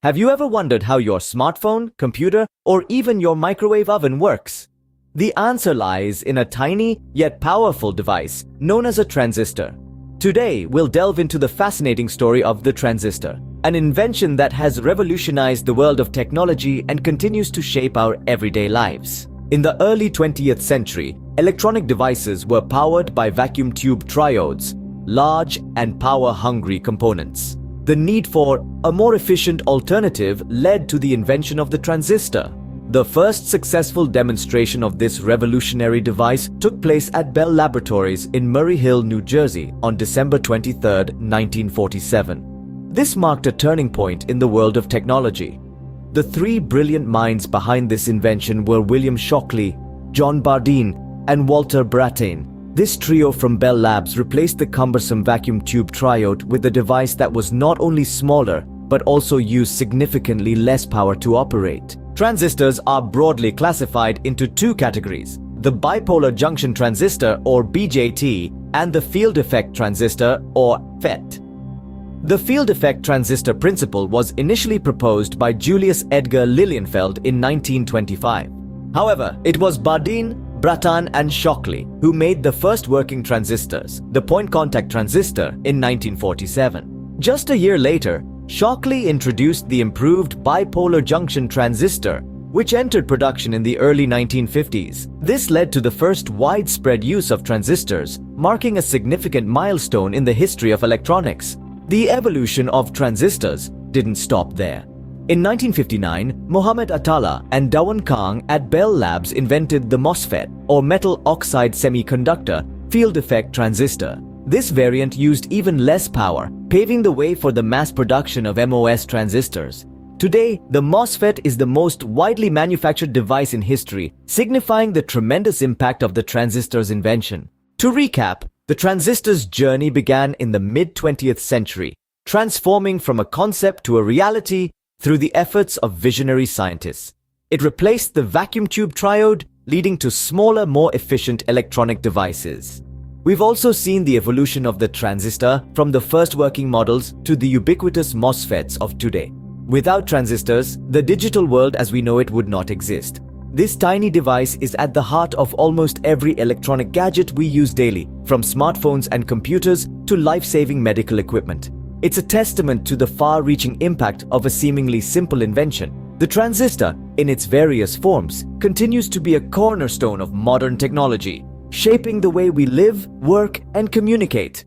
Have you ever wondered how your smartphone, computer, or even your microwave oven works? The answer lies in a tiny yet powerful device known as a transistor. Today, we'll delve into the fascinating story of the transistor, an invention that has revolutionized the world of technology and continues to shape our everyday lives. In the early 20th century, electronic devices were powered by vacuum tube triodes, large and power-hungry components. The need for a more efficient alternative led to the invention of the transistor. The first successful demonstration of this revolutionary device took place at Bell Laboratories in Murray Hill, New Jersey on December 23, 1947. This marked a turning point in the world of technology. The three brilliant minds behind this invention were William Shockley, John Bardeen, and Walter Brattain. This trio from Bell Labs replaced the cumbersome vacuum tube triode with a device that was not only smaller, but also used significantly less power to operate. Transistors are broadly classified into two categories: the bipolar junction transistor, or BJT, and the field effect transistor, or FET. The field effect transistor principle was initially proposed by Julius Edgar Lilienfeld in 1925. However, it was Bardeen, Brattain, and Shockley who made the first working transistors, the point contact transistor, in 1947. Just a year later, Shockley introduced the improved bipolar junction transistor, which entered production in the early 1950s. This led to the first widespread use of transistors, marking a significant milestone in the history of electronics. The evolution of transistors didn't stop there. In 1959, Mohammed Attallah and Dawan Kang at Bell Labs invented the MOSFET, or metal oxide semiconductor, field effect transistor. This variant used even less power, paving the way for the mass production of MOS transistors. Today, the MOSFET is the most widely manufactured device in history, signifying the tremendous impact of the transistor's invention. To recap, the transistor's journey began in the mid-20th century, transforming from a concept to a reality through the efforts of visionary scientists. It replaced the vacuum tube triode, leading to smaller, more efficient electronic devices. We've also seen the evolution of the transistor from the first working models to the ubiquitous MOSFETs of today. Without transistors, the digital world as we know it would not exist. This tiny device is at the heart of almost every electronic gadget we use daily, from smartphones and computers to life-saving medical equipment. It's a testament to the far-reaching impact of a seemingly simple invention. The transistor, in its various forms, continues to be a cornerstone of modern technology, shaping the way we live, work, and communicate.